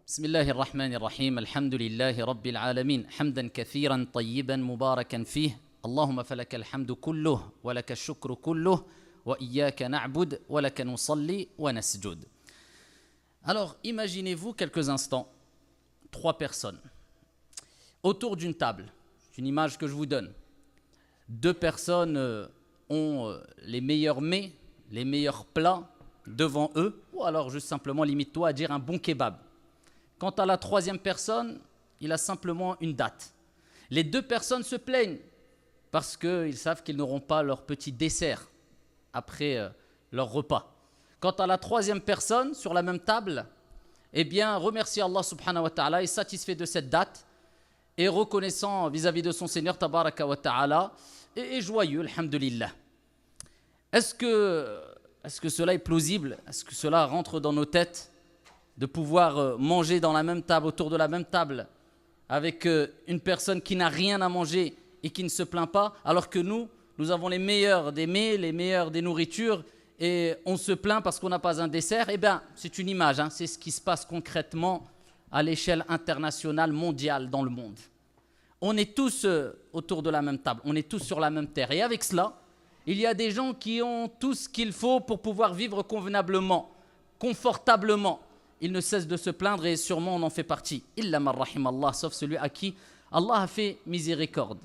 بسم الله الرحمن الرحيم الحمد لله رب العالمين حمدا كثيرا طيبا مباركا فيه اللهم فلك الحمد كله ولك الشكر كله وإياك نعبد ولك نصلي ونسجد. Alors, imaginez-vous quelques instants, 3 personnes autour d'une table. C'est une image que je vous donne. 2 personnes ont les meilleurs mets, les meilleurs plats devant eux, ou alors juste simplement limite-toi à dire un bon kebab. Quant à la 3e personne, il a simplement une date. Les 2 personnes se plaignent parce qu'ils savent qu'ils n'auront pas leur petit dessert après leur repas. Quant à la 3e personne sur la même table, eh bien, remercie Allah subhanahu wa ta'ala, est satisfait de cette date et reconnaissant vis-à-vis de son Seigneur tabaraka wa ta'ala et joyeux, alhamdulillah. Est-ce que cela est plausible? Est-ce que cela rentre dans nos têtes de pouvoir manger dans la même table, autour de la même table, avec une personne qui n'a rien à manger et qui ne se plaint pas, alors que nous avons les meilleurs des mets, les meilleurs des nourritures, et on se plaint parce qu'on n'a pas un dessert? Eh bien, c'est une image, c'est ce qui se passe concrètement à l'échelle internationale, mondiale, dans le monde. On est tous autour de la même table, on est tous sur la même terre. Et avec cela, il y a des gens qui ont tout ce qu'il faut pour pouvoir vivre convenablement, confortablement. Ils ne cessent de se plaindre et sûrement on en fait partie. Illa man rahim Allah, sauf celui à qui Allah a fait miséricorde.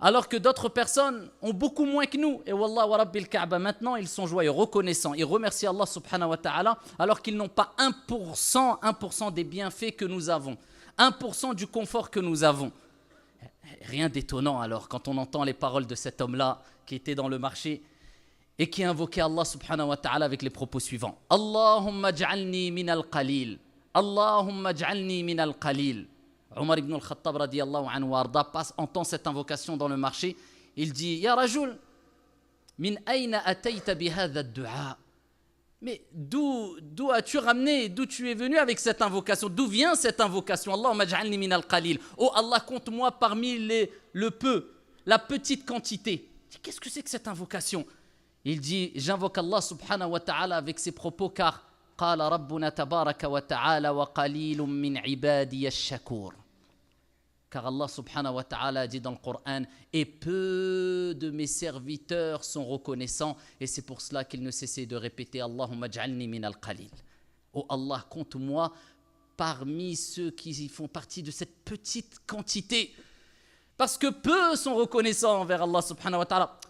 Alors que d'autres personnes ont beaucoup moins que nous. Et wallah wa rabbil Kaaba, maintenant ils sont joyeux, reconnaissants. Ils remercient Allah subhanahu wa ta'ala alors qu'ils n'ont pas 1% des bienfaits que nous avons. 1% du confort que nous avons. Rien d'étonnant alors quand on entend les paroles de cet homme-là qui était dans le marché et qui invoquait Allah subhanahu wa ta'ala avec les propos suivants. Allahumma j'alni min al-qalil. Allahumma j'alni min al-qalil. Omar ibn al-Khattab radiyallahu anhu arda entend cette invocation dans le marché. Il dit, Ya rajul, min ayna atayta bi hadha ad-du'a. Mais d'où as-tu ramené, d'où tu es venu avec cette invocation? D'où vient cette invocation? Allahumma j'alni min al-qalil. Oh Allah, compte-moi parmi le peu, la petite quantité. Qu'est-ce que c'est que cette invocation? Il dit, j'invoque Allah subhanahu wa ta'ala avec ses propos car qala rabbuna tabaraka wa ta'ala wa qalilun min ibadiya ash-shakur. Car Allah subhanahu wa ta'ala dit dans le Coran, et peu de mes serviteurs sont reconnaissants, et c'est pour cela qu'il ne cessait de répéter Allahumma j'alni min al-qalil. Oh Allah, compte-moi parmi ceux qui font partie de cette petite quantité. Parce que peu sont reconnaissants envers Allah subhanahu wa ta'ala.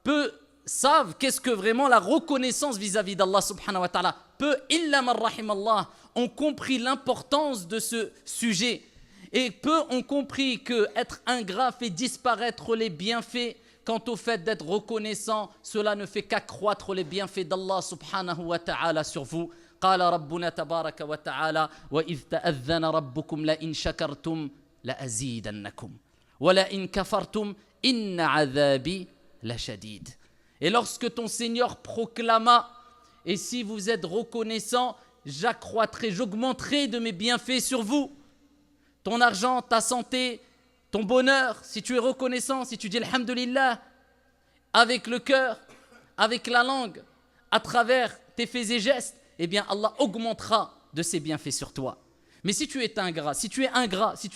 Peu savent qu'est-ce que vraiment la reconnaissance vis-à-vis d'Allah subhanahu wa ta'ala. Peu, illa man rahim Allah, ont compris l'importance de ce sujet. Et peu ont compris que être ingrat fait disparaître les bienfaits. Quant au fait d'être reconnaissant, cela ne fait qu'accroître les bienfaits d'Allah subhanahu wa ta'ala sur vous. قال ربنا تبارك وتعالى وإذ تأذن ربكم لئن شكرتم لأزيدنكم ولئن كفرتم إن عذابي لشديد. Et lorsque ton Seigneur proclama, et si vous êtes reconnaissant, j'accroîtrai, j'augmenterai de mes bienfaits sur vous. Ton argent, ta santé, ton bonheur, si tu es reconnaissant, si tu dis alhamdulillah, avec le cœur, avec la langue, à travers tes faits et gestes, eh bien Allah augmentera de ses bienfaits sur toi. Mais si tu es ingrat, si tu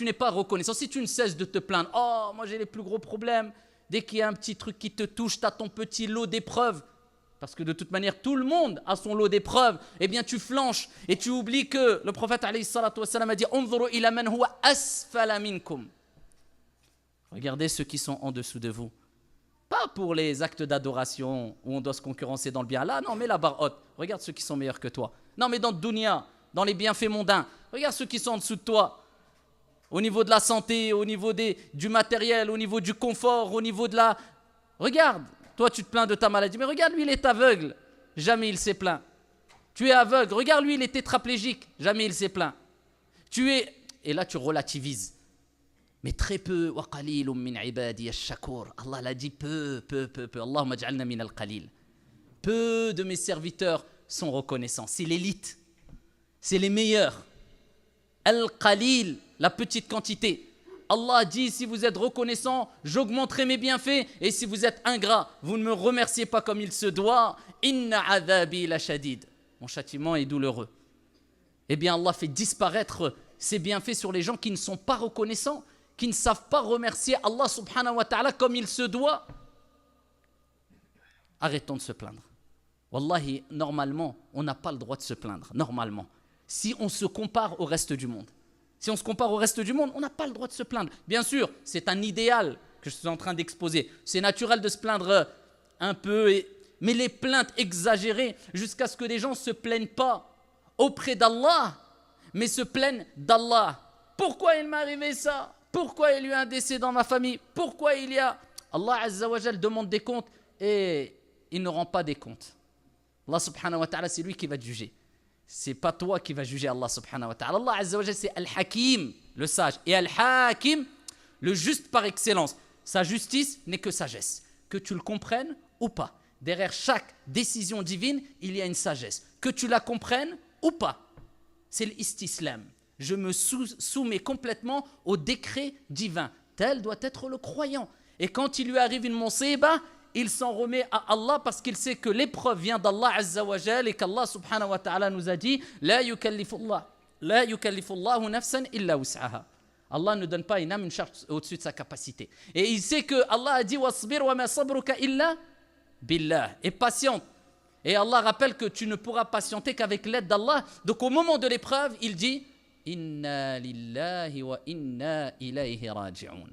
n'es pas reconnaissant, si tu ne cesses de te plaindre, oh, moi j'ai les plus gros problèmes, dès qu'il y a un petit truc qui te touche, tu as ton petit lot d'épreuves, parce que de toute manière, tout le monde a son lot d'épreuves, eh bien tu flanches et tu oublies que le prophète alayhi salatu wassalam a dit « Unzuru ila man huwa asfala minkum » Regardez ceux qui sont en dessous de vous. Pas pour les actes d'adoration où on doit se concurrencer dans le bien. Là, non, mais la barre haute. Regarde ceux qui sont meilleurs que toi. Non, mais dans le dunya, dans les bienfaits mondains, regarde ceux qui sont en dessous de toi. Au niveau de la santé, au niveau du matériel, au niveau du confort, au niveau de la... Regarde, toi tu te plains de ta maladie, mais regarde, lui il est aveugle, jamais il s'est plaint. Tu es aveugle, regarde, lui il est tétraplégique, jamais il s'est plaint. Et là tu relativises. Mais très peu, wa qalilun min ibadiya ash-shakur. Allah l'a dit peu. Allahumma j'alna min al-qalil. Peu de mes serviteurs sont reconnaissants. C'est l'élite, c'est les meilleurs. Al-qalil, la petite quantité. Allah dit, si vous êtes reconnaissant, j'augmenterai mes bienfaits. Et si vous êtes ingrat, vous ne me remerciez pas comme il se doit. Inna adhabi la shadid. Mon châtiment est douloureux. Eh bien, Allah fait disparaître ces bienfaits sur les gens qui ne sont pas reconnaissants, qui ne savent pas remercier Allah subhanahu wa ta'ala comme il se doit. Arrêtons de se plaindre. Wallahi, normalement, on n'a pas le droit de se plaindre, normalement. Si on se compare au reste du monde. Si on se compare au reste du monde, on n'a pas le droit de se plaindre. Bien sûr, c'est un idéal que je suis en train d'exposer. C'est naturel de se plaindre un peu, mais les plaintes exagérées jusqu'à ce que les gens ne se plaignent pas auprès d'Allah, mais se plaignent d'Allah. Pourquoi il m'est arrivé ça? Pourquoi il y a eu un décès dans ma famille? Pourquoi il y a... Allah Azza wa Jal demande des comptes et il ne rend pas des comptes. Allah subhanahu wa ta'ala, c'est lui qui va te juger. C'est pas toi qui vas juger Allah subhanahu wa ta'ala. Allah Azza wa Jal, c'est Al-Hakim, le sage. Et Al-Hakim, le juste par excellence. Sa justice n'est que sagesse. Que tu le comprennes ou pas. Derrière chaque décision divine, il y a une sagesse. Que tu la comprennes ou pas. C'est l'istislam. Je me soumets complètement au décret divin. Tel doit être le croyant. Et quand il lui arrive une musiba, il s'en remet à Allah parce qu'il sait que l'épreuve vient d'Allah Azza wa Jal et qu'Allah subhanahu wa ta'ala nous a dit La yukallifullahu nafsan illa wus'aha. Allah ne donne pas une âme une charge au-dessus de sa capacité. Et il sait que Allah a dit Wasbir wa ma sabruka illa billah. Et patiente. Et Allah rappelle que tu ne pourras patienter qu'avec l'aide d'Allah. Donc au moment de l'épreuve, il dit Inna lillahi wa inna ilayhi raji'un.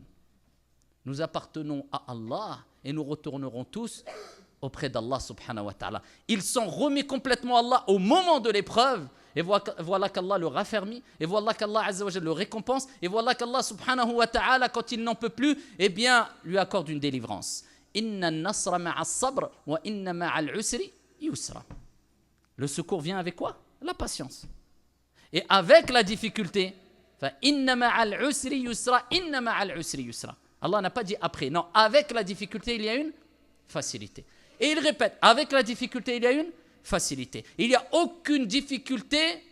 Nous appartenons à Allah et nous retournerons tous auprès d'Allah subhanahu wa ta'ala. Il s'en remet complètement à Allah au moment de l'épreuve. Et voilà qu'Allah le raffermit. Et voilà qu'Allah Azza wa Jalla le récompense. Et voilà qu'Allah subhanahu wa ta'ala, quand il n'en peut plus, eh bien, lui accorde une délivrance. Inna nasra ma'a sabr wa inna ma'al usri yusra. Le secours vient avec quoi? La patience. Et avec la difficulté, fa inna ma'al usri yusra, inna ma'al usri yusra. Allah n'a pas dit après. Non, avec la difficulté, il y a une facilité. Et il répète, avec la difficulté, il y a une facilité. Il n'y a aucune difficulté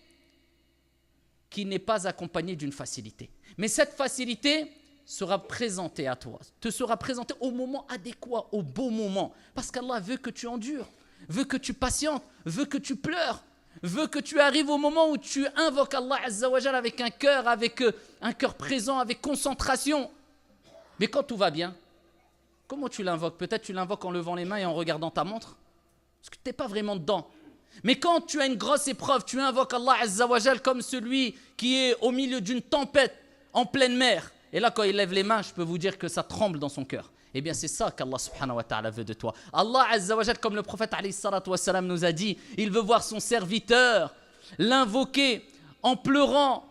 qui n'est pas accompagnée d'une facilité. Mais cette facilité sera présentée à toi, te sera présentée au moment adéquat, au bon moment. Parce qu'Allah veut que tu endures, veut que tu patientes, veut que tu pleures, veut que tu arrives au moment où tu invoques Allah Azza wa Jal avec un cœur présent, avec concentration. Mais quand tout va bien, comment tu l'invoques? Peut-être tu l'invoques en levant les mains et en regardant ta montre. Parce que tu n'es pas vraiment dedans. Mais quand tu as une grosse épreuve, tu invoques Allah Azza wa Jal comme celui qui est au milieu d'une tempête en pleine mer. Et là, quand il lève les mains, je peux vous dire que ça tremble dans son cœur. Eh bien, c'est ça qu'Allah subhanahu wa ta'ala veut de toi. Allah Azza wa Jal, comme le prophète alayhi salatu wassalam nous a dit, il veut voir son serviteur l'invoquer en pleurant,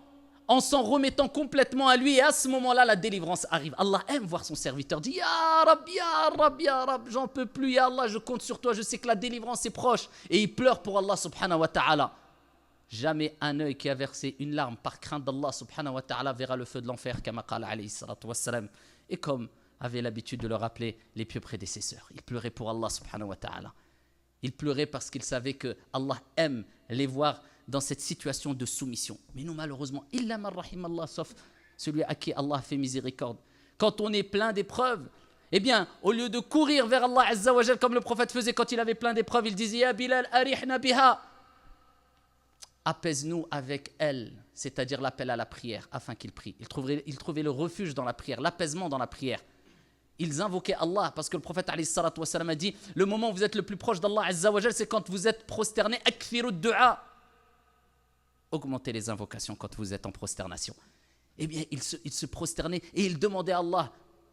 en s'en remettant complètement à lui, et à ce moment-là, la délivrance arrive. Allah aime voir son serviteur dire Ya Rab, Ya Rab, Ya Rab, j'en peux plus, Ya Allah, je compte sur toi, je sais que la délivrance est proche. Et il pleure pour Allah subhanahu wa ta'ala. Jamais un œil qui a versé une larme par crainte d'Allah subhanahu wa ta'ala verra le feu de l'enfer, kama qala alayhi salatu wassalam. Et comme avaient l'habitude de le rappeler les pieux prédécesseurs, il pleurait pour Allah subhanahu wa ta'ala. Il pleurait parce qu'il savait que Allah aime les voir dans cette situation de soumission. Mais nous, malheureusement, illa man rahim Allah, sauf celui à qui Allah fait miséricorde. Quand on est plein d'épreuves, eh bien, au lieu de courir vers Allah Azza wa Jal, comme le prophète faisait quand il avait plein d'épreuves, il disait Ya Bilal, arihna biha. Apaise-nous avec elle, c'est-à-dire l'appel à la prière, afin qu'il prie. Il trouvait le refuge dans la prière, l'apaisement dans la prière. Ils invoquaient Allah, parce que le prophète alayhi salatu wassalam a dit le moment où vous êtes le plus proche d'Allah Azza wa Jal, c'est quand vous êtes prosterné, akfiru du'a. Augmentez les invocations quand vous êtes en prosternation. Eh bien, il se prosternait et il demandait à Allah.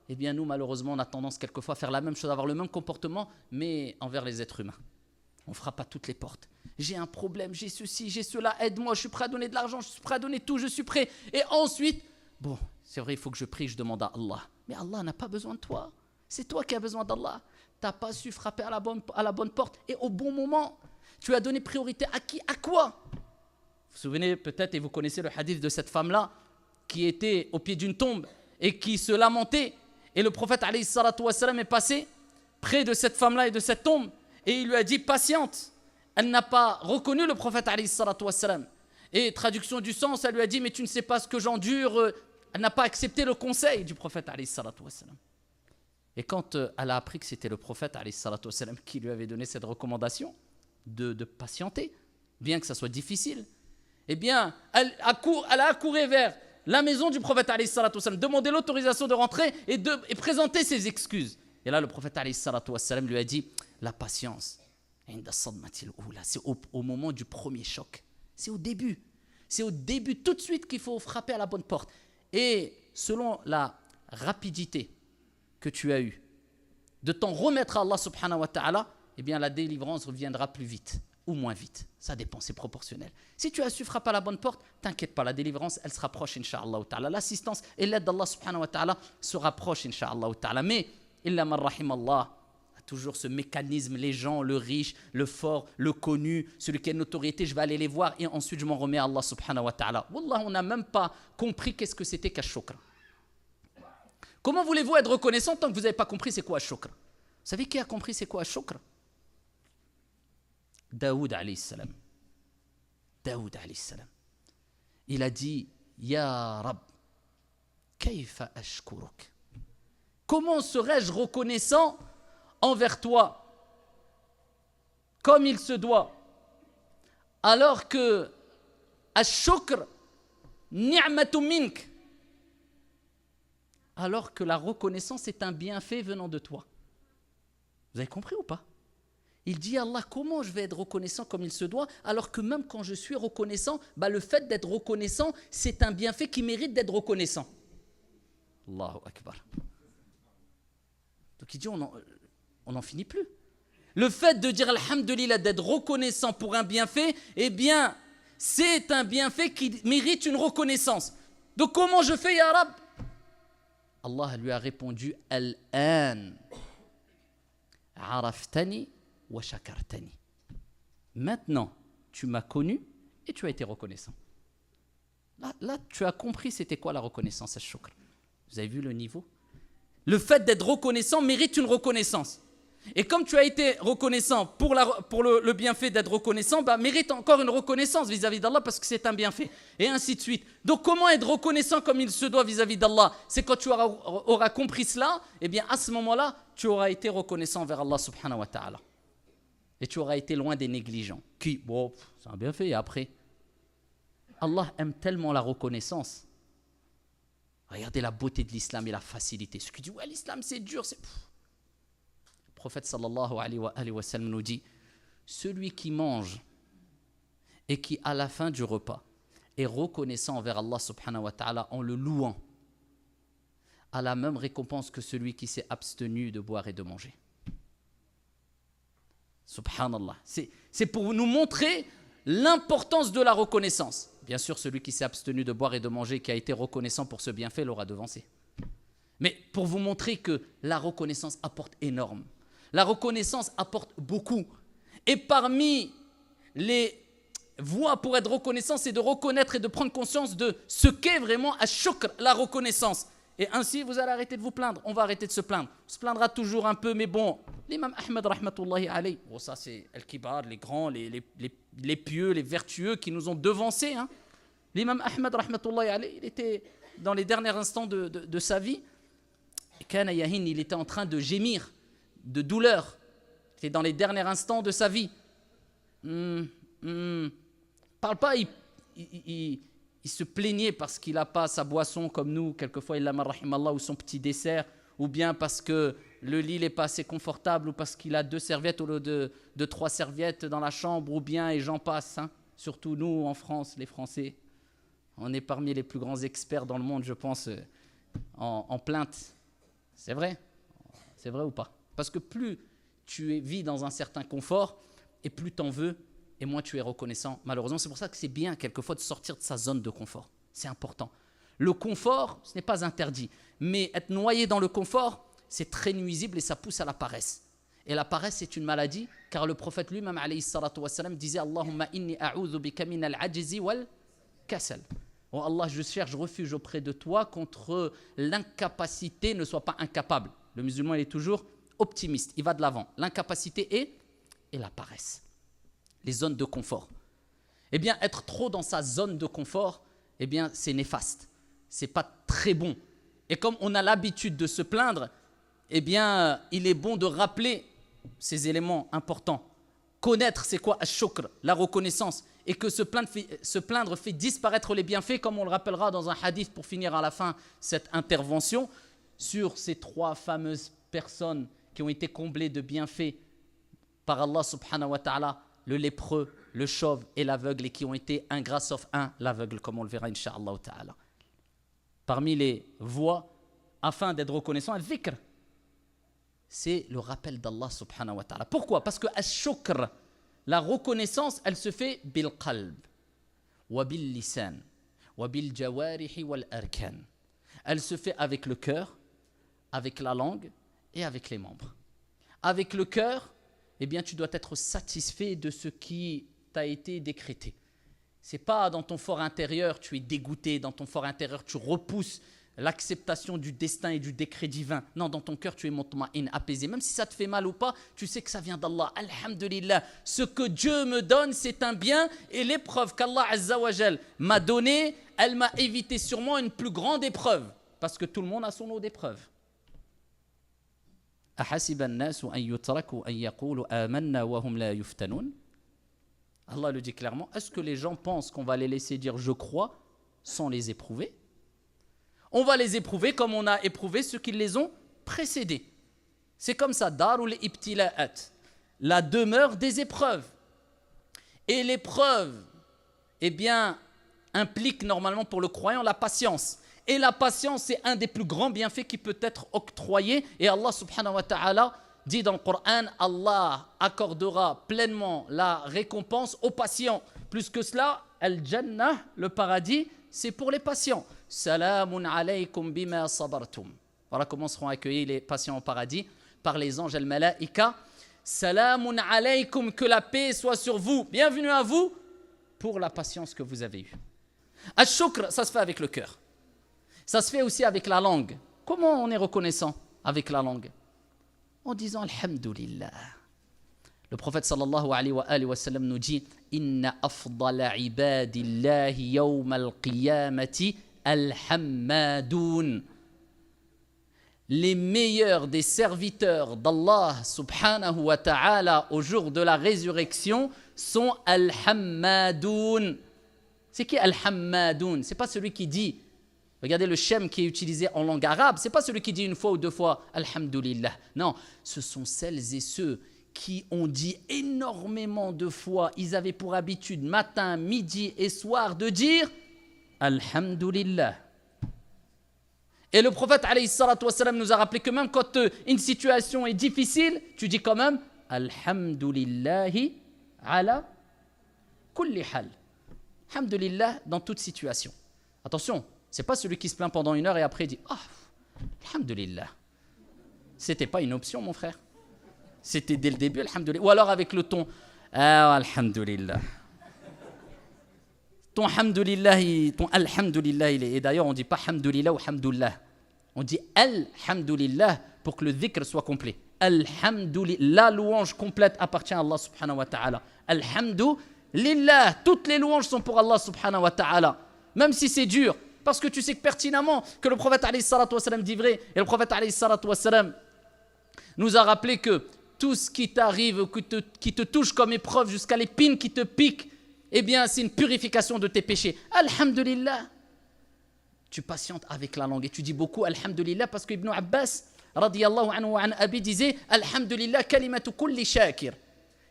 Eh bien, nous, malheureusement, on a tendance quelquefois à faire la même chose, à avoir le même comportement, mais envers les êtres humains. On frappe à toutes les portes. J'ai un problème, j'ai ceci, j'ai cela, aide-moi, je suis prêt à donner de l'argent, je suis prêt à donner tout, je suis prêt. Et ensuite, bon, c'est vrai, il faut que je prie, je demande à Allah. Mais Allah n'a pas besoin de toi. C'est toi qui as besoin d'Allah. Tu n'as pas su frapper à la bonne porte et au bon moment. Tu as donné priorité à qui? À quoi? Vous vous souvenez peut-être, et vous connaissez le hadith de cette femme-là, qui était au pied d'une tombe et qui se lamentait. Et le prophète alayhi salatu wassalam est passé près de cette femme-là et de cette tombe. Et il lui a dit, patiente. Elle n'a pas reconnu le prophète alayhi salatu wassalam. Et traduction du sens, elle lui a dit, mais tu ne sais pas ce que j'endure. Elle n'a pas accepté le conseil du prophète alayhi salatu wassalam. Et quand elle a appris que c'était le prophète alayhi salatu wassalam qui lui avait donné cette recommandation de patienter, bien que ça soit difficile, Eh bien, elle a accouru vers la maison du prophète alayhi salatu wassalam, demander l'autorisation de rentrer et présenter ses excuses. Et là, le prophète alayhi salatu wassalam lui a dit, la patience, c'est au moment du premier choc. C'est au début. C'est au début, tout de suite, qu'il faut frapper à la bonne porte. Et selon la rapidité que tu as eue de t'en remettre à Allah subhanahu wa ta'ala, eh bien la délivrance reviendra plus vite ou moins vite. Ça dépend, c'est proportionnel. Si tu as su frapper à la bonne porte, t'inquiète pas, la délivrance, elle se rapproche, incha'Allah ta'ala. L'assistance et l'aide d'Allah subhanahu wa ta'ala se rapprochent, incha'Allah ta'ala. Mais, illa man rahim Allah, toujours ce mécanisme, les gens, le riche, le fort, le connu, celui qui a une notoriété, je vais aller les voir et ensuite je m'en remets à Allah subhanahu wa ta'ala. Wallah, on n'a même pas compris qu'est-ce que c'était qu'ash-shukr. Comment voulez-vous être reconnaissant tant que vous n'avez pas compris c'est quoi ash-shukr? Vous savez qui a compris c'est quoi ash-shukr? Daoud alayhi salam. Daoud alayhi salam. Il a dit, Ya Rab, kayfa ashkuruk? Comment serais-je reconnaissant envers toi, comme il se doit, alors que ash-shukr ni'matu mink, alors que la reconnaissance est un bienfait venant de toi. Vous avez compris ou pas? Il dit Allah, comment je vais être reconnaissant comme il se doit, alors que même quand je suis reconnaissant, le fait d'être reconnaissant, c'est un bienfait qui mérite d'être reconnaissant. Allahu Akbar. Donc il dit, on n'en finit plus. Le fait de dire alhamdulillah, d'être reconnaissant pour un bienfait, eh bien, c'est un bienfait qui mérite une reconnaissance. Donc comment je fais, Ya Rab? Allah lui a répondu, Al-an, araftani wa shakartani. Maintenant, tu m'as connu et tu as été reconnaissant. Là, tu as compris c'était quoi la reconnaissance, al-shukr. Vous avez vu le niveau? Le fait d'être reconnaissant mérite une reconnaissance. Et comme tu as été reconnaissant pour le bienfait d'être reconnaissant, mérite encore une reconnaissance vis-à-vis d'Allah parce que c'est un bienfait. Et ainsi de suite. Donc comment être reconnaissant comme il se doit vis-à-vis d'Allah? C'est quand tu auras compris cela, et bien à ce moment-là, tu auras été reconnaissant vers Allah subhanahu wa ta'ala. Et tu auras été loin des négligents. Qui, bon, c'est un bienfait, et après? Allah aime tellement la reconnaissance. Regardez la beauté de l'islam et la facilité. Ce qui dit, ouais, l'islam c'est dur, c'est... Le prophète sallallahu alayhi wa sallam nous dit, celui qui mange et qui à la fin du repas est reconnaissant envers Allah subhanahu wa ta'ala en le louant, a la même récompense que celui qui s'est abstenu de boire et de manger. Subhanallah. C'est pour nous montrer l'importance de la reconnaissance. Bien sûr, celui qui s'est abstenu de boire et de manger, qui a été reconnaissant pour ce bienfait, l'aura devancé. Mais pour vous montrer que la reconnaissance apporte énorme. La reconnaissance apporte beaucoup. Et parmi les voies pour être reconnaissant, c'est de reconnaître et de prendre conscience de ce qu'est vraiment ash-shukr, la reconnaissance. Et ainsi, vous allez arrêter de vous plaindre. On va arrêter de se plaindre. On se plaindra toujours un peu, mais bon, l'imam Ahmed, rahmatullahi alayhi, bon, ça c'est Al-Kibar, les grands, les pieux, les vertueux qui nous ont devancés. Hein. L'imam Ahmed, rahmatullahi alayhi, il était dans les derniers instants de sa vie. Kana Yahin, il était en train de gémir, de douleur. Il était dans les derniers instants de sa vie. Parle pas, il se plaignait parce qu'il n'a pas sa boisson comme nous, quelquefois il l'a rahimallah, ou son petit dessert, ou bien parce que le lit n'est pas assez confortable, ou parce qu'il a 2 serviettes au lieu de 3 serviettes dans la chambre, ou bien, et j'en passe. Hein. Surtout nous, en France, les Français, on est parmi les plus grands experts dans le monde, je pense, en plainte. C'est vrai ou pas? Parce que plus tu vis dans un certain confort, et plus tu en veux, et moins tu es reconnaissant. Malheureusement, c'est pour ça que c'est bien quelquefois de sortir de sa zone de confort. C'est important. Le confort, ce n'est pas interdit. Mais être noyé dans le confort, c'est très nuisible et ça pousse à la paresse. Et la paresse, c'est une maladie, car le prophète lui-même, alayhi salatu wassalam, disait « Allahumma inni a'udhu bika min al-ajzi wal kasal ». Oh Allah, je cherche refuge auprès de toi contre l'incapacité, ne sois pas incapable. Le musulman, il est toujours optimiste, il va de l'avant. L'incapacité et la paresse. Les zones de confort. Eh bien, être trop dans sa zone de confort, eh bien, c'est néfaste. C'est pas très bon. Et comme on a l'habitude de se plaindre, eh bien, il est bon de rappeler ces éléments importants. Connaître c'est quoi ash-shukr, la reconnaissance, et que se plaindre fait disparaître les bienfaits, comme on le rappellera dans un hadith pour finir à la fin cette intervention, sur ces 3 fameuses personnes qui ont été comblées de bienfaits par Allah subhanahu wa ta'ala, le lépreux, le chauve et l'aveugle, et qui ont été ingrats sauf un, l'aveugle, comme on le verra incha'Allah ta'ala. Parmi les voies, afin d'être reconnaissant, al-dhikr, c'est le rappel d'Allah subhanahu wa ta'ala. Pourquoi? Parce que al-shukr, la reconnaissance, elle se fait bil qalb, wa bil lisan, wa bil jawarihi wal arkan. Elle se fait avec le cœur, avec la langue et avec les membres. Avec le cœur, eh bien, tu dois être satisfait de ce qui t'a été décrété. Ce n'est pas dans ton fort intérieur, tu es dégoûté, dans ton fort intérieur, tu repousses l'acceptation du destin et du décret divin. Non, dans ton cœur, tu es mutma'in, apaisé. Même si ça te fait mal ou pas, tu sais que ça vient d'Allah. Alhamdulillah, ce que Dieu me donne, c'est un bien, et l'épreuve qu'Allah Azza wa Jal m'a donnée, elle m'a évité sûrement une plus grande épreuve, parce que tout le monde a son lot d'épreuves. Allah le dit clairement, est-ce que les gens pensent qu'on va les laisser dire je crois sans les éprouver? On va les éprouver comme on a éprouvé ceux qui les ont précédés. C'est comme ça, darul ibtila'at, la demeure des épreuves. Et l'épreuve, eh bien, implique normalement pour le croyant la patience. Et la patience, c'est un des plus grands bienfaits qui peut être octroyé. Et Allah subhanahu wa ta'ala dit dans le Coran, Allah accordera pleinement la récompense aux patients. Plus que cela, al-jannah, le paradis, c'est pour les patients. Salamun alaykum bima sabartum. Voilà comment seront accueillis les patients au paradis par les anges al-malaika. Salamun alaykum, que la paix soit sur vous. Bienvenue à vous pour la patience que vous avez eue. Al-shukr, ça se fait avec le cœur. Ça se fait aussi avec la langue. Comment on est reconnaissant avec la langue? En disant Alhamdulillah. Le prophète sallallahu alayhi wa sallam nous dit Inna afdala ibadillahi yawma al-qiyamati al-hammadoun. Les meilleurs des serviteurs d'Allah subhanahu wa ta'ala au jour de la résurrection sont al-hammadoun. C'est qui al-hammadoun? C'est pas celui qui dit. Regardez le shem qui est utilisé en langue arabe, ce n'est pas celui qui dit une fois ou deux fois « Alhamdulillah ». Non, ce sont celles et ceux qui ont dit énormément de fois, ils avaient pour habitude matin, midi et soir de dire « Alhamdulillah ». Et le prophète alayhi salatu wassalam nous a rappelé que même quand une situation est difficile, tu dis quand même « Alhamdulillahi ala kulli hal ». Alhamdulillah dans toute situation. Attention. Ce n'est pas celui qui se plaint pendant 1 heure et après dit « Ah, alhamdulillah ». Ce n'était pas une option, mon frère. C'était dès le début, alhamdulillah. Ou alors avec le ton « Ah, alhamdulillah ». Ton alhamdulillah, et d'ailleurs on ne dit pas hamdulillah ou hamdullah. On dit alhamdulillah pour que le dhikr soit complet. Alhamdulillah, la louange complète appartient à Allah subhanahu wa ta'ala. Alhamdulillah, toutes les louanges sont pour Allah subhanahu wa ta'ala. Même si c'est dur. Parce que tu sais que pertinemment que le prophète alayhi salatu wassalam dit vrai. Et le prophète alayhi salatu wassalam nous a rappelé que tout ce qui t'arrive, qui te touche comme épreuve jusqu'à l'épine qui te pique, eh bien c'est une purification de tes péchés. Alhamdulillah. Tu patientes avec la langue et tu dis beaucoup Alhamdulillah parce que Ibn Abbas radiyallahu anhu wa an abi disait Alhamdulillah kalimatu kulli shakir.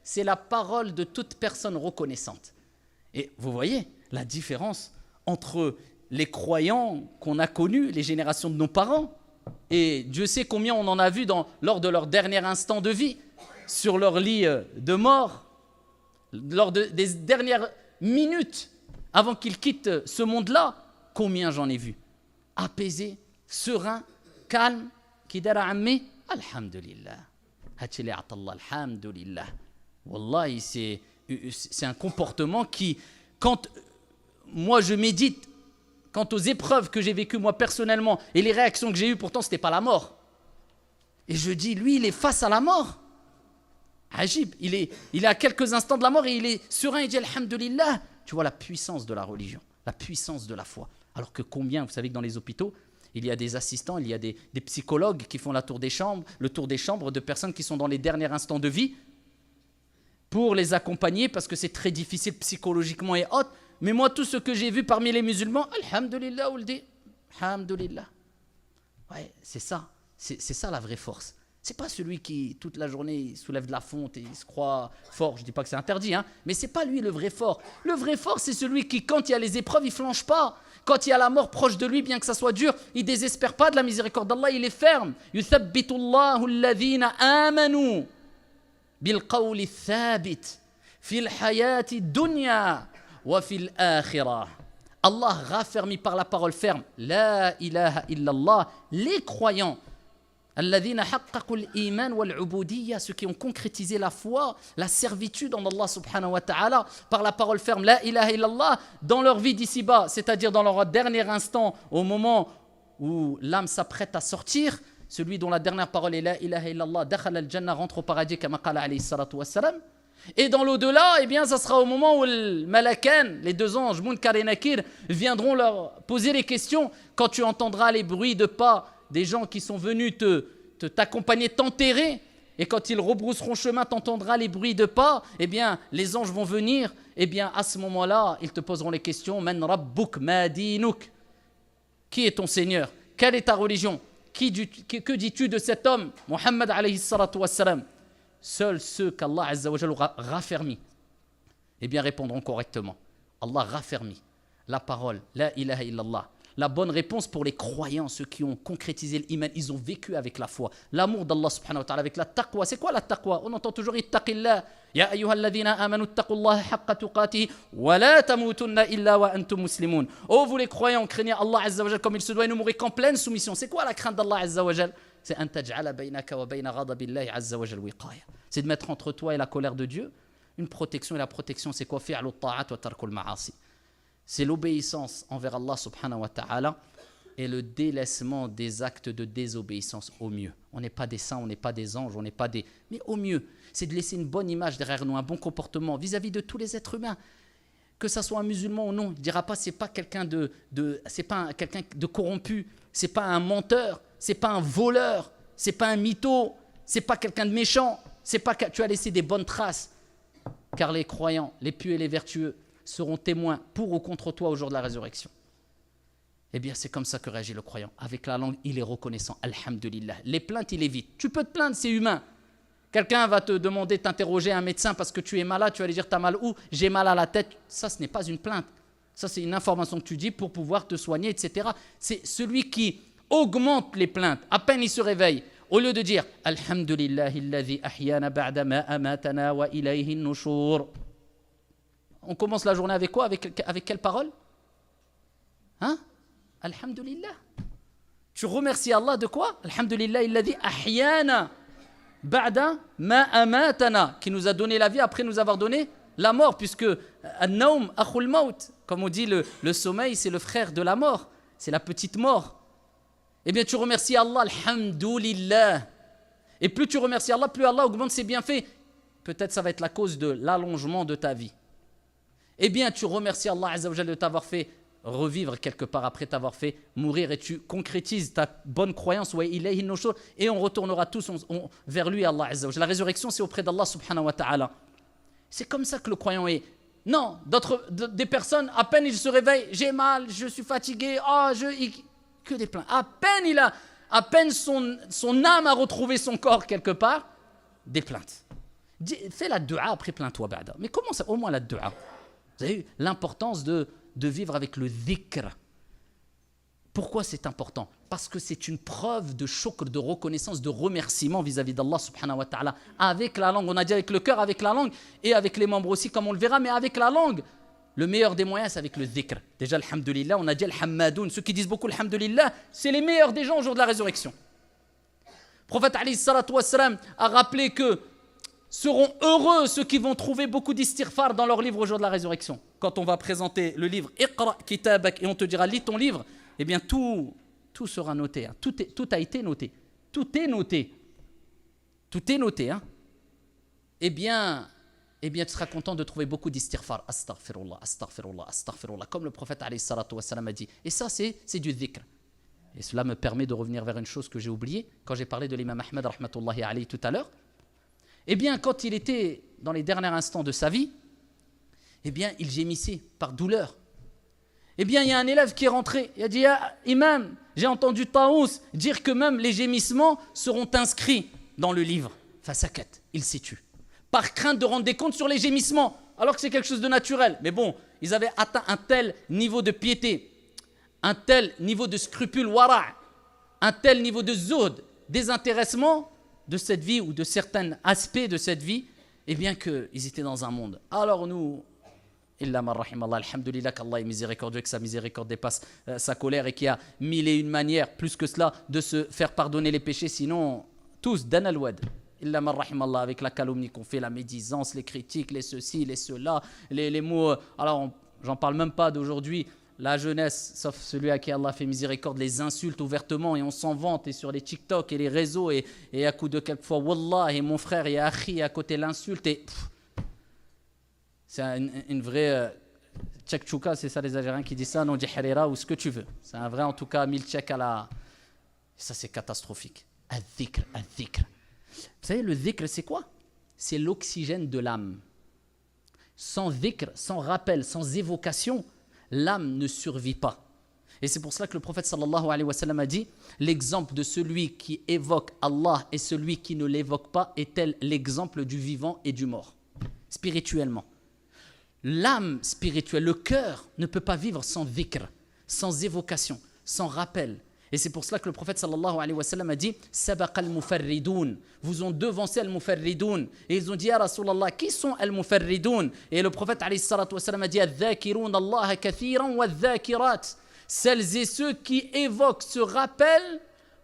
C'est la parole de toute personne reconnaissante. Et vous voyez la différence entre les croyants qu'on a connus, les générations de nos parents, et Dieu sait combien on en a vu lors de leur dernier instant de vie, sur leur lit de mort, lors des dernières minutes avant qu'ils quittent ce monde-là, combien j'en ai vu. Apaisé, serein, calme, qui dara ammi, alhamdulillah. Alhamdulillah. Wallahi, c'est un comportement qui, quand moi je médite, quant aux épreuves que j'ai vécues moi personnellement et les réactions que j'ai eues, pourtant ce n'était pas la mort. Et je dis, lui, il est face à la mort. Ajib, il est à quelques instants de la mort et il est serein, il dit Alhamdulillah. Tu vois la puissance de la religion, la puissance de la foi. Alors que combien, vous savez que dans les hôpitaux, il y a des assistants, il y a des psychologues qui font le tour des chambres de personnes qui sont dans les derniers instants de vie. pour les accompagner parce que c'est très difficile psychologiquement et autres. Mais moi, tout ce que j'ai vu parmi les musulmans, alhamdulillah, on le dit, alhamdulillah. Ouais, c'est ça. C'est ça la vraie force. C'est pas celui qui, toute la journée, il soulève de la fonte et il se croit fort. Je dis pas que c'est interdit, hein, mais c'est pas lui le vrai fort. Le vrai fort, c'est celui qui, quand il y a les épreuves, il flanche pas. Quand il y a la mort proche de lui, bien que ça soit dur, il désespère pas de la miséricorde d'Allah, il est ferme. Yuthabbitu Allahu alladhina amanu bil qawli thabit fil hayati dunya wa fil akhirah. Allah raffermit par la parole ferme, la ilaha illallah, les croyants. Alladhina haqqaqul iman wal ubudiyya, ceux qui ont concrétisé la foi, la servitude en Allah subhanahu wa ta'ala par la parole ferme, la ilaha illallah, dans leur vie d'ici-bas, c'est-à-dire dans leur dernier instant, au moment où l'âme s'apprête à sortir, celui dont la dernière parole est la ilaha illallah, dakhala al-jannah, rentre au paradis, kama qala alayhi salatu wassalam. Et dans l'au-delà, eh bien, ça sera au moment où le malakan, les deux anges, Munkar et Nakir, viendront leur poser les questions. Quand tu entendras les bruits de pas des gens qui sont venus t'accompagner, t'enterrer, et quand ils rebrousseront chemin, t'entendras les bruits de pas, eh bien, les anges vont venir, eh bien, à ce moment-là, ils te poseront les questions, Man rabbuk ma dinuk, qui est ton Seigneur? Quelle est ta religion? Que dis-tu de cet homme, Muhammad alayhi salatu wassalam? Seuls ceux qu'Allah Azza wa Jalla aura raffermis, eh bien, répondront correctement. Allah raffermit la parole, la ilaha illallah. La bonne réponse pour les croyants, ceux qui ont concrétisé l'iman, ils ont vécu avec la foi. L'amour d'Allah subhanahu wa ta'ala, avec la taqwa. C'est quoi la taqwa? On entend toujours ittaqillah. Ya ayyuhalladhina amanu ittaqullaha haqqa tuqatihi wa la tamutunna illa wa antum muslimun. Oh vous les croyants, craignez Allah Azza wa Jalla comme il se doit et ne mourrez qu'en pleine soumission. C'est quoi la crainte d'Allah Azza wa Jalla? C'est an taj'ala baynaka wa bayna ghadabillahi Azza wa Jalla wiqaya. C'est de mettre entre toi et la colère de Dieu une protection. Et la protection, c'est quoi? Fi'lu ta'at wa tarkul ma'asi. C'est l'obéissance envers Allah subhanahu wa ta'ala et le délaissement des actes de désobéissance au mieux. On n'est pas des saints, on n'est pas des anges, on n'est pas des... Mais au mieux, c'est de laisser une bonne image derrière nous, un bon comportement vis-à-vis de tous les êtres humains. Que ça soit un musulman ou non, il ne dira pas c'est pas quelqu'un c'est pas quelqu'un de corrompu, c'est pas un menteur, c'est pas un voleur, c'est pas un mytho, c'est pas quelqu'un de méchant, c'est pas que tu as laissé des bonnes traces. Car les croyants, les pieux et les vertueux seront témoins pour ou contre toi au jour de la résurrection. Eh bien, c'est comme ça que réagit le croyant. Avec la langue, il est reconnaissant. Alhamdulillah. Les plaintes, il évite. Tu peux te plaindre, c'est humain. Quelqu'un va te demander, t'interroger un médecin parce que tu es malade, tu vas lui dire, t'as mal où? J'ai mal à la tête. Ça, ce n'est pas une plainte. Ça, c'est une information que tu dis pour pouvoir te soigner, etc. C'est celui qui augmente les plaintes. À peine il se réveille. Au lieu de dire, Alhamdulillah, alladhi ahyana ba'da ma amatana wa ilayhi nushur. On commence la journée avec quoi? Avec quelle parole? Hein? Alhamdulillah. Tu remercies Allah de quoi? Alhamdulillah, alladhi ahyana ba'da ma amatana, qui nous a donné la vie après nous avoir donné la mort, puisque an-nawm akhul maut, comme on dit, le sommeil, c'est le frère de la mort, c'est la petite mort. Eh bien, tu remercies Allah, alhamdulillah. Et plus tu remercies Allah, plus Allah augmente ses bienfaits. Peut-être ça va être la cause de l'allongement de ta vie. Eh bien, tu remercies Allah Azza wa Jalla de t'avoir fait revivre quelque part après t'avoir fait mourir et tu concrétises ta bonne croyance et on retournera tous vers lui, Allah Azza wa Jalla. La résurrection, c'est auprès d'Allah subhanahu wa ta'ala. C'est comme ça que le croyant est. Non, des personnes, à peine ils se réveillent, j'ai mal, je suis fatigué, que des plaintes. À peine son âme a retrouvé son corps quelque part, des plaintes. Fais la dua, après plains-toi, ba'da. Mais comment ça, au moins la dua? Vous avez vu l'importance de vivre avec le dhikr. Pourquoi c'est important? Parce que c'est une preuve de shukr, de reconnaissance, de remerciement vis-à-vis d'Allah subhanahu wa ta'ala. Avec la langue, on a dit avec le cœur, avec la langue, et avec les membres aussi, comme on le verra, mais avec la langue. Le meilleur des moyens, c'est avec le dhikr. Déjà, alhamdulillah, on a dit alhammadoun. Ceux qui disent beaucoup alhamdulillah, c'est les meilleurs des gens au jour de la résurrection. Le prophète alayhi salatu wassalam a rappelé que seront heureux ceux qui vont trouver beaucoup d'istighfar dans leur livre au jour de la résurrection. Quand on va présenter le livre Iqra kitabak et on te dira lis ton livre, eh bien tout sera noté. Hein. Tout a été noté. Tout est noté. Tout est noté. Hein. Eh bien, tu seras content de trouver beaucoup d'istighfar. Astaghfirullah, astaghfirullah, astaghfirullah. Comme le prophète alayhi salatu wassalam a dit. Et ça, c'est du dhikr. Et cela me permet de revenir vers une chose que j'ai oubliée quand j'ai parlé de l'imam Ahmed rahmatullahi alayhi tout à l'heure. Eh bien, quand il était dans les derniers instants de sa vie, eh bien, il gémissait par douleur. Eh bien, il y a un élève qui est rentré. Il a dit, ah, Imam, j'ai entendu Taous dire que même les gémissements seront inscrits dans le livre. Fasakat, il s'est tu. Par crainte de rendre des comptes sur les gémissements, alors que c'est quelque chose de naturel. Mais bon, ils avaient atteint un tel niveau de piété, un tel niveau de scrupule, wara', un tel niveau de zuhd, désintéressement de cette vie ou de certains aspects de cette vie, eh bien qu'ils étaient dans un monde. Alors nous, illa man rahimallah, alhamdulillah qu'Allah est miséricordieux, que sa miséricorde dépasse sa colère et qu'il y a mille et une manières, plus que cela, de se faire pardonner les péchés, sinon tous, dan al-wad. Illa man rahimallah, avec la calomnie qu'on fait, la médisance, les critiques, les ceci, les cela, les mots. Alors j'en parle même pas d'aujourd'hui. La jeunesse, sauf celui à qui Allah fait miséricorde, les insulte ouvertement et on s'en vante et sur les TikTok et les réseaux et à coup de quelquefois Wallah et mon frère et Akhi à côté l'insulte et c'est une vraie tchèque-tchouka, c'est ça les Algériens qui disent ça, non dit harira ou ce que tu veux. C'est un vrai en tout cas 1000 tchèques à la... Ça c'est catastrophique. Al-dhikr, al-dhikr. Vous savez le dhikr c'est quoi? C'est l'oxygène de l'âme. Sans dhikr, sans rappel, sans évocation, l'âme ne survit pas. Et c'est pour cela que le prophète sallallahu alayhi wa sallam a dit l'exemple de celui qui évoque Allah et celui qui ne l'évoque pas est tel l'exemple du vivant et du mort, spirituellement. L'âme spirituelle, le cœur ne peut pas vivre sans dhikr, sans évocation, sans rappel. Et c'est pour cela que le prophète sallallahu alayhi wa sallam a dit Sabaqa al-mufarridoun, vous ont devancé al-mufarridoun. Et ils ont dit Ya Rasulallah, qui sont al-mufarridoun? Et le prophète alayhi salatu wa sallam a dit Al-dhakiroun Allah kathiran wa al-dhakirat, celles et ceux qui évoquent, se rappellent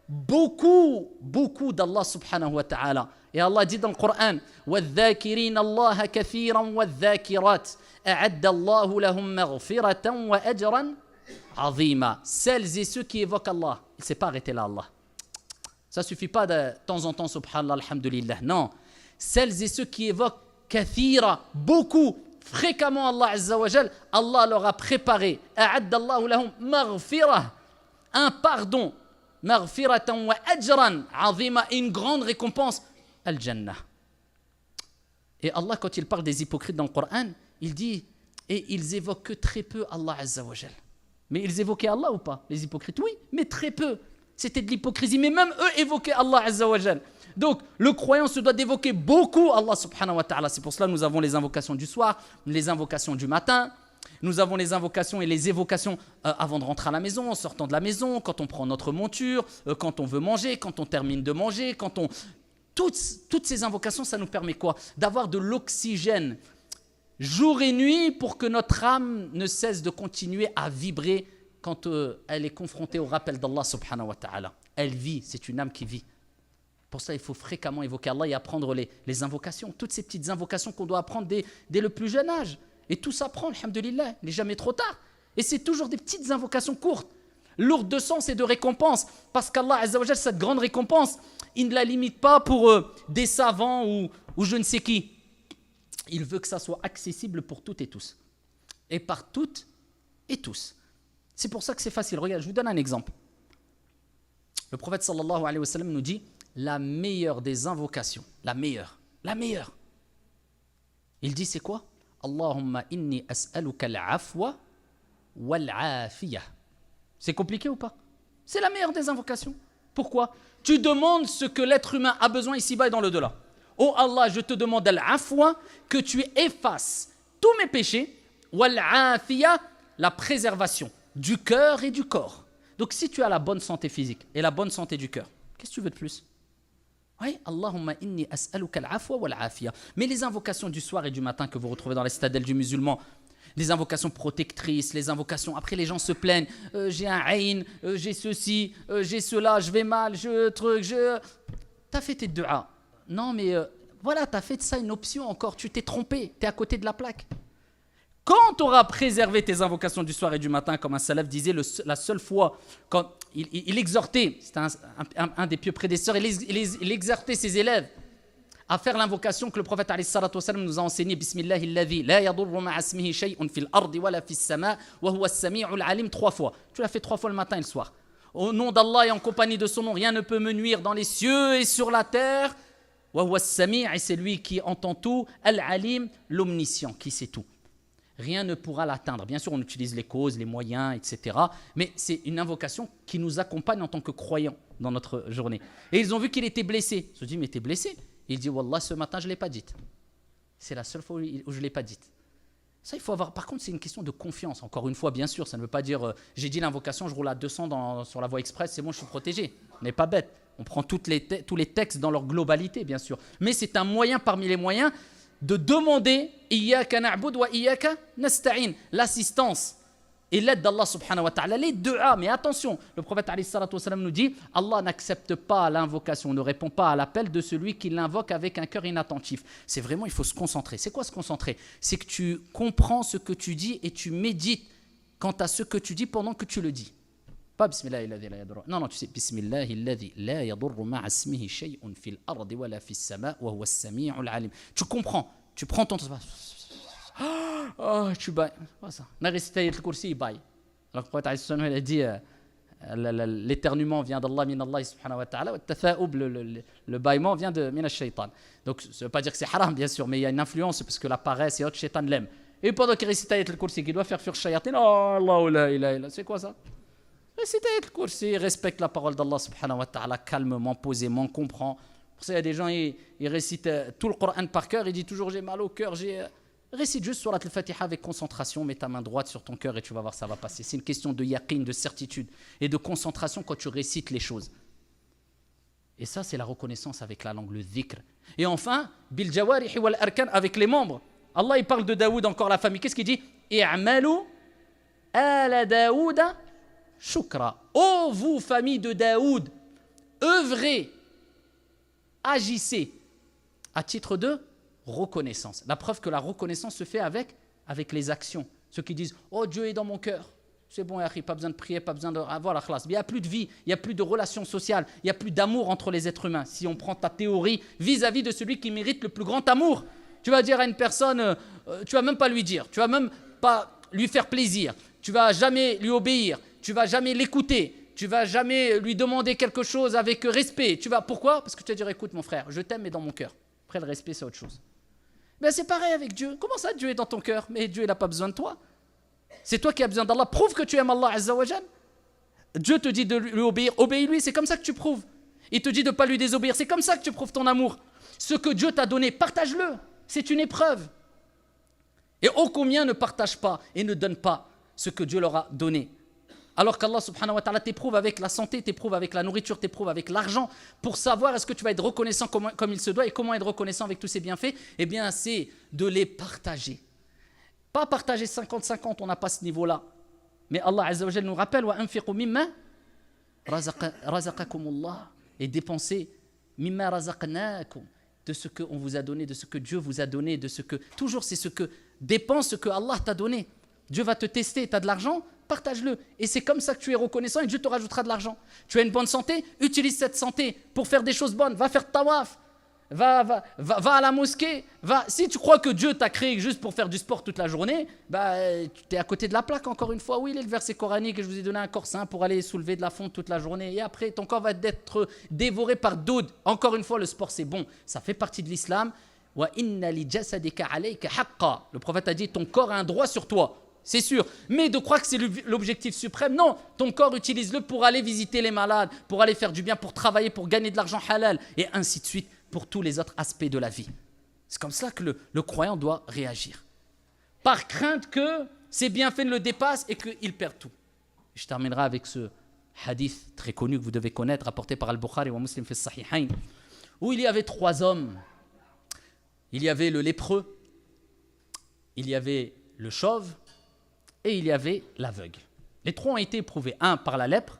beaucoup d'Allah subhanahu wa ta'ala. Et Allah dit dans le Coran وَالذَّاكِرِينَ اللَّهَ كَثِيرًا وَالذَّاكِرَاتِ أَعَدَّ اللَّهُ لَهُمْ مَغْفِرَةً وَأَجْرًا عَظِيمًا. Celles et ceux qui évoquent Allah, il ne s'est pas arrêté là Allah. Ça ne suffit pas de temps en temps subhanallah, alhamdulillah. Non, celles et ceux qui évoquent kathira, beaucoup, fréquemment Allah azza wa jal, Allah leur a préparé أَعَدَّ اللَّهُ لَهُمْ مَغْفِرَةً, un pardon, مَغْفِرَةً وَأَجْرًا عَظِيمًا, une grande récompense, al-jannah. Et Allah, quand il parle des hypocrites dans le Coran, il dit, et ils évoquent que très peu Allah azza wa jal. Mais ils évoquaient Allah ou pas? Les hypocrites, oui, mais très peu. C'était de l'hypocrisie, mais même eux évoquaient Allah azza wa jal. Donc, le croyant se doit d'évoquer beaucoup Allah subhanahu wa ta'ala. C'est pour cela que nous avons les invocations du soir, les invocations du matin. Nous avons les invocations et les évocations avant de rentrer à la maison, en sortant de la maison, quand on prend notre monture, quand on veut manger, quand on termine de manger, quand on... Toutes ces invocations, ça nous permet quoi? D'avoir de l'oxygène jour et nuit pour que notre âme ne cesse de continuer à vibrer quand elle est confrontée au rappel d'Allah subhanahu wa ta'ala. Elle vit, c'est une âme qui vit. Pour ça, il faut fréquemment évoquer Allah et apprendre les invocations, toutes ces petites invocations qu'on doit apprendre dès le plus jeune âge. Et tout s'apprend, alhamdulillah, il n'est jamais trop tard. Et c'est toujours des petites invocations courtes, lourdes de sens et de récompense, parce qu'Allah azza wa jal, cette grande récompense, il ne la limite pas pour des savants ou je ne sais qui. Il veut que ça soit accessible pour toutes et tous. Et par toutes et tous. C'est pour ça que c'est facile. Regarde, je vous donne un exemple. Le prophète sallallahu alayhi wa sallam nous dit la meilleure des invocations, la meilleure. Il dit c'est quoi? Allahumma inni as'aluka al-afwa wal-afiyah. C'est compliqué ou pas? C'est la meilleure des invocations. Pourquoi? Tu demandes ce que l'être humain a besoin ici-bas et dans le delà. Oh Allah, je te demande al-afwa, que tu effaces tous mes péchés, wal-afiyah, la préservation du cœur et du corps. Donc si tu as la bonne santé physique et la bonne santé du cœur, qu'est-ce que tu veux de plus? Oui, Allahumma inni as'aluka al-afwa wal-afiyah. Mais les invocations du soir et du matin que vous retrouvez dans les citadelles du musulman, les invocations protectrices, les invocations, après les gens se plaignent, j'ai un aïn, j'ai ceci, j'ai cela, je vais mal, t'as fait tes du'a. Non mais voilà, t'as fait de ça une option encore, tu t'es trompé, t'es à côté de la plaque. Quand tu auras préservé tes invocations du soir et du matin, comme un salaf disait, la seule fois, quand il exhortait, c'était un des pieux prédécesseurs, il exhortait ses élèves à faire l'invocation que le prophète alayhi salatu wa sallam nous a enseigné, Bismillahilladhi la yadurru ma'a ismihi shay'un fil ardi wala fis sama' wa huwa as-sami'ul alim, 3 fois. Tu l'as fait 3 fois le matin et le soir. Au nom d'Allah et en compagnie de son nom, rien ne peut me nuire dans les cieux et sur la terre. wa huwa as-sami', et c'est lui qui entend tout, al-alim, l'omniscient, qui sait tout. Rien ne pourra l'atteindre. Bien sûr, on utilise les causes, les moyens, etc. Mais c'est une invocation qui nous accompagne en tant que croyants dans notre journée. Et ils ont vu qu'il était blessé. Ils se sont dit, mais t'es blessé? Il dit, Wallah, ce matin, je ne l'ai pas dite. C'est la seule fois où je ne l'ai pas dite. Ça, il faut avoir. Par contre, c'est une question de confiance. Encore une fois, bien sûr, ça ne veut pas dire j'ai dit l'invocation, je roule à 200 sur la voie express, c'est bon, je suis protégé. On n'est pas bête. On prend tous les textes dans leur globalité, bien sûr. Mais c'est un moyen parmi les moyens de demander Iyyaka na'bud wa iyyaka nasta'in, l'assistance et l'aide d'Allah subhanahu wa ta'ala, les du'a. Mais attention, le prophète alayhi salatu wa salam nous dit Allah n'accepte pas l'invocation, ne répond pas à l'appel de celui qui l'invoque avec un cœur inattentif. C'est vraiment, il faut se concentrer. C'est quoi se concentrer? C'est que tu comprends ce que tu dis et tu médites quant à ce que tu dis pendant que tu le dis. Pas Bismillah alladhi la yadurru. Non, tu sais Bismillah alladhi la yadurru ma'a ismihi shay'un fil ardi wa la fis sama' wa huwa as-sami'ul 'alim. Tu comprends, tu prends ton tu bailles. Pas ça. On a récité Ayatul Kursi, il baille. Alors le prophète il a dit l'éternuement vient d'Allah min Allah subhanahu wa ta'ala, wa tatha'ub, le bâillement vient de min ash-shaytan. Donc ça veut pas dire que c'est haram bien sûr, mais il y a une influence parce que la paresse et autres shaytan l'aime. Et pendant qu'il récite Ayatul Kursi, qu'il doit faire fuir shayatin, oh Allah la ilaha illa, c'est quoi ça? Récite Ayatul Kursi, respecte la parole d'Allah subhanahu wa ta'ala calmement, posément, comprend. Pour ça il y a des gens ils récitent tout le Coran par cœur, ils disent toujours j'ai mal au cœur, récite juste Surat al-Fatiha avec concentration, mets ta main droite sur ton cœur et tu vas voir, ça va passer. C'est une question de yaqin, de certitude et de concentration quand tu récites les choses. Et ça, c'est la reconnaissance avec la langue, le dhikr. Et enfin, bil jawarihi wal arkan, avec les membres. Allah, il parle de Daoud, encore la famille. Qu'est-ce qu'il dit? I'malu ala Daouda shukra. Ô vous, famille de Daoud, œuvrez, agissez à titre de reconnaissance. La preuve que la reconnaissance se fait avec les actions. Ceux qui disent « Oh, Dieu est dans mon cœur ». C'est bon, pas besoin de prier, pas besoin de avoir la classe. Il n'y a plus de vie, il n'y a plus de relations sociales, il n'y a plus d'amour entre les êtres humains. Si on prend ta théorie vis-à-vis de celui qui mérite le plus grand amour, tu vas dire à une personne, tu vas même pas lui dire, tu vas même pas lui faire plaisir, tu vas jamais lui obéir, tu vas jamais l'écouter, tu vas jamais lui demander quelque chose avec respect. Pourquoi? Parce que tu vas dire, écoute mon frère, je t'aime mais dans mon cœur. Après le respect c'est autre chose. Ben c'est pareil avec Dieu. Comment ça, Dieu est dans ton cœur? Mais Dieu, il n'a pas besoin de toi. C'est toi qui as besoin d'Allah. Prouve que tu aimes Allah Azza wa Jal. Dieu te dit de lui obéir. Obéis-lui, c'est comme ça que tu prouves. Il te dit de ne pas lui désobéir. C'est comme ça que tu prouves ton amour. Ce que Dieu t'a donné, partage-le. C'est une épreuve. Et ô combien ne partagent pas et ne donnent pas ce que Dieu leur a donné. Alors qu'Allah subhanahu wa ta'ala t'éprouve avec la santé, t'éprouve avec la nourriture, t'éprouve avec l'argent, pour savoir est-ce que tu vas être reconnaissant comme il se doit. Et comment être reconnaissant avec tous ces bienfaits? Eh bien, c'est de les partager. Pas partager 50-50, on n'a pas ce niveau-là. Mais Allah Azza wa Jalla nous rappelle wa anfiqu mimma razaqakumullah, et dépensez mimma razaqnakum, de ce qu'on vous a donné, de ce que Dieu vous a donné, de ce que toujours c'est ce que dépense ce que Allah t'a donné. Dieu va te tester, tu as de l'argent, partage-le. Et c'est comme ça que tu es reconnaissant et Dieu te rajoutera de l'argent. Tu as une bonne santé, utilise cette santé pour faire des choses bonnes. Va faire tawaf, va à la mosquée. Si tu crois que Dieu t'a créé juste pour faire du sport toute la journée, tu es à côté de la plaque encore une fois. Oui, il est le verset coranique que je vous ai donné un corps sain pour aller soulever de la fonte toute la journée. Et après, ton corps va être dévoré par d'autres. Encore une fois, le sport c'est bon. Ça fait partie de l'islam. Wa inna li jasadika alayka haqqa. Le prophète a dit ton corps a un droit sur toi. C'est sûr, mais de croire que c'est l'objectif suprême, non, ton corps utilise-le pour aller visiter les malades, pour aller faire du bien, pour travailler, pour gagner de l'argent halal, et ainsi de suite pour tous les autres aspects de la vie. C'est comme ça que le croyant doit réagir. Par crainte que ses bienfaits ne le dépassent et qu'il perde tout. Je terminerai avec ce hadith très connu que vous devez connaître, rapporté par Al-Bukhari ou Muslim fi Sahihain, où il y avait 3 hommes. Il y avait le lépreux, il y avait le chauve, et il y avait l'aveugle. Les 3 ont été éprouvés. Un par la lèpre,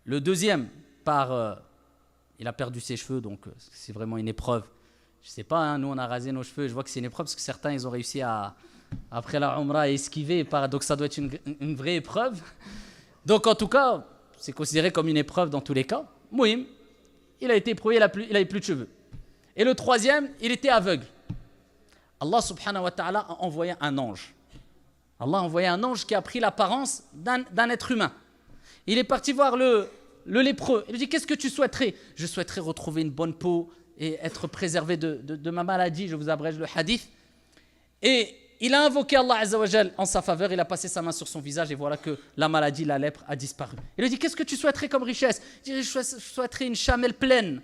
le deuxième par... il a perdu ses cheveux, donc c'est vraiment une épreuve. Je ne sais pas, nous on a rasé nos cheveux, je vois que c'est une épreuve parce que certains ils ont réussi après la Umrah à esquiver, donc ça doit être une vraie épreuve. Donc en tout cas, c'est considéré comme une épreuve dans tous les cas. Mouhim, il a été éprouvé, il n'avait plus de cheveux. Et le troisième, il était aveugle. Allah subhanahu wa ta'ala a envoyé un ange. Allah a envoyé un ange qui a pris l'apparence d'un être humain. Il est parti voir le lépreux. Il lui dit, qu'est-ce que tu souhaiterais? Je souhaiterais retrouver une bonne peau et être préservé de ma maladie, je vous abrège le hadith. Et il a invoqué Allah Azza wa Jal en sa faveur, il a passé sa main sur son visage et voilà que la maladie, la lèpre a disparu. Il lui dit, qu'est-ce que tu souhaiterais comme richesse? Il dit, je souhaiterais une chamelle pleine.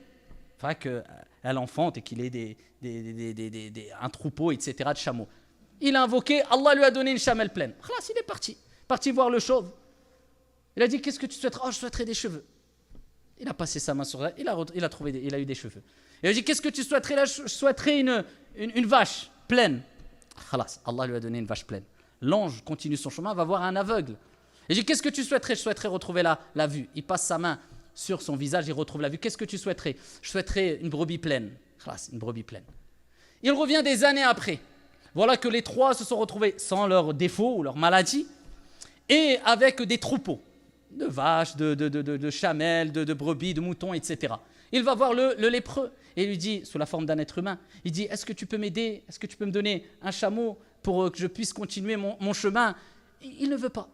Enfin, qu'elle enfante et qu'il ait un troupeau, etc. de chameaux. Il a invoqué, Allah lui a donné une chamelle pleine. Khalas, il est parti voir le chauve. Il a dit, qu'est-ce que tu souhaiterais? Oh, je souhaiterais des cheveux. Il a passé sa main sur elle, il a eu des cheveux. Il a dit, qu'est-ce que tu souhaiterais? Là, je souhaiterais une vache pleine. Khalas, Allah lui a donné une vache pleine. L'ange continue son chemin, va voir un aveugle. Il dit, qu'est-ce que tu souhaiterais? Je souhaiterais retrouver la vue. Il passe sa main sur son visage, il retrouve la vue. Qu'est-ce que tu souhaiterais? Je souhaiterais une brebis pleine. Khalas, une brebis pleine. Il revient des années après. Voilà que les trois se sont retrouvés sans leurs défauts ou leurs maladies et avec des troupeaux de vaches, de chamelles, de brebis, de moutons, etc. Il va voir le lépreux et il lui dit, sous la forme d'un être humain, il dit, est-ce que tu peux m'aider? Est-ce que tu peux me donner un chameau pour que je puisse continuer mon chemin? Il ne veut pas.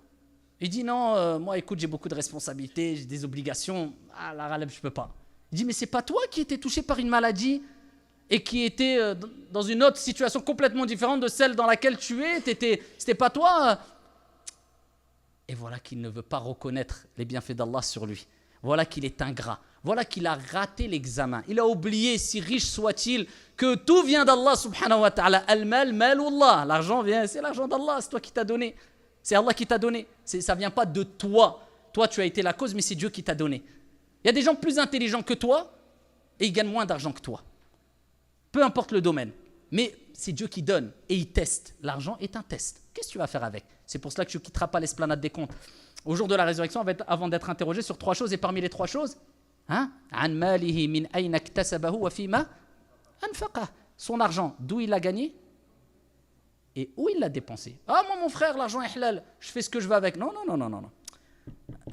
Il dit, non, moi écoute, j'ai beaucoup de responsabilités, j'ai des obligations, la ralève, je ne peux pas. Il dit, mais c'est pas toi qui étais touché par une maladie et qui était dans une autre situation complètement différente de celle dans laquelle tu es, c'était pas toi. Et voilà qu'il ne veut pas reconnaître les bienfaits d'Allah sur lui. Voilà qu'il est ingrat. Voilà qu'il a raté l'examen. Il a oublié, si riche soit-il, que tout vient d'Allah subhanahu wa ta'ala. Al-mal, malullah. L'argent vient, c'est l'argent d'Allah, c'est toi qui t'as donné. C'est Allah qui t'a donné. Ça ne vient pas de toi. Toi, tu as été la cause, mais c'est Dieu qui t'a donné. Il y a des gens plus intelligents que toi et ils gagnent moins d'argent que toi. Peu importe le domaine. Mais c'est Dieu qui donne et il teste. L'argent est un test. Qu'est-ce que tu vas faire avec? C'est pour cela que tu ne quitteras pas l'esplanade des comptes. Au jour de la résurrection, avant d'être interrogé sur 3 choses, et parmi les 3 choses, son argent, d'où il l'a gagné et où il l'a dépensé. Ah, moi, mon frère, l'argent est halal, je fais ce que je veux avec. Non.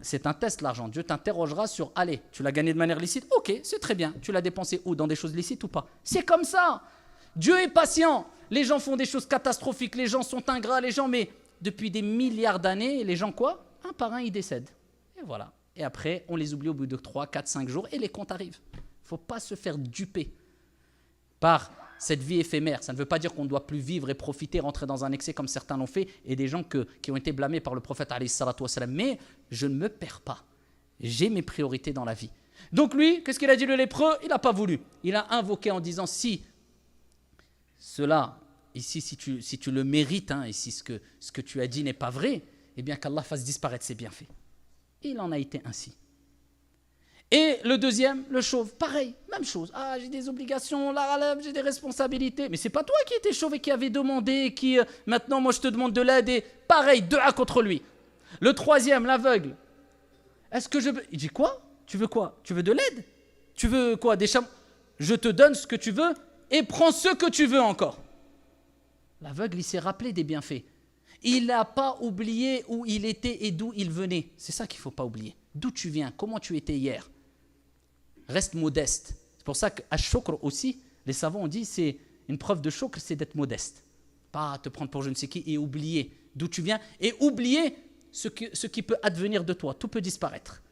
C'est un test, l'argent. Dieu t'interrogera sur, allez, tu l'as gagné de manière licite? Ok, c'est très bien. Tu l'as dépensé où? Dans des choses licites ou pas? C'est comme ça. Dieu est patient. Les gens font des choses catastrophiques, les gens sont ingrats, mais depuis des milliards d'années, les gens quoi? Un par un, ils décèdent. Et voilà. Et après, on les oublie au bout de 3, 4, 5 jours et les comptes arrivent. Il ne faut pas se faire duper par cette vie éphémère. Ça ne veut pas dire qu'on ne doit plus vivre et profiter, rentrer dans un excès comme certains l'ont fait et des gens qui ont été blâmés par le prophète alayhi salatu wassalam. Mais je ne me perds pas. J'ai mes priorités dans la vie. Donc lui, qu'est-ce qu'il a dit le lépreux? Il n'a pas voulu. Il a invoqué en disant, si cela, ici, si tu le mérites, et si ce que tu as dit n'est pas vrai, eh bien qu'Allah fasse disparaître ses bienfaits. Et il en a été ainsi. Et le deuxième, le chauve, pareil, même chose. Ah, j'ai des obligations, la ralève, j'ai des responsabilités. Mais c'est pas toi qui étais chauve et qui avait demandé, qui maintenant, moi, je te demande de l'aide. Et pareil, 2-1 contre lui. Le troisième, l'aveugle. Est-ce que je veux... Il dit quoi? Tu veux quoi? Tu veux de l'aide? Tu veux quoi? Des chameaux? Je te donne ce que tu veux et prends ce que tu veux encore. L'aveugle, il s'est rappelé des bienfaits. Il n'a pas oublié où il était et d'où il venait. C'est ça qu'il ne faut pas oublier. D'où tu viens? Comment tu étais hier? Reste modeste. C'est pour ça qu'à shukr aussi, les savants ont dit, c'est une preuve de shukr, c'est d'être modeste. Pas te prendre pour je ne sais qui et oublier d'où tu viens et oublier ce qui peut advenir de toi. Tout peut disparaître.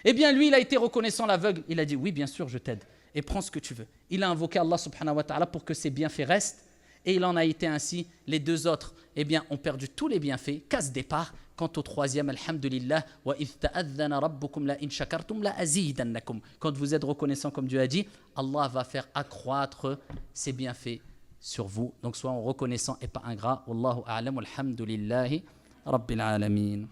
Eh bien, lui, il a été reconnaissant, l'aveugle. Il a dit, oui, bien sûr, je t'aide. Et prends ce que tu veux. Il a invoqué Allah subhanahu wa ta'ala pour que ses bienfaits restent. Et il en a été ainsi. Les 2 autres, eh bien, ont perdu tous les bienfaits, casse départ. Quant au troisième, alhamdulillah, wa idh ta'adhana rabbukum la in shakartum la azidannakum. Quand vous êtes reconnaissant, comme Dieu a dit, Allah va faire accroître ses bienfaits sur vous. Donc, soyons reconnaissants et pas ingrats. Wallahu a'lam, alhamdulillahi rabbil alamin.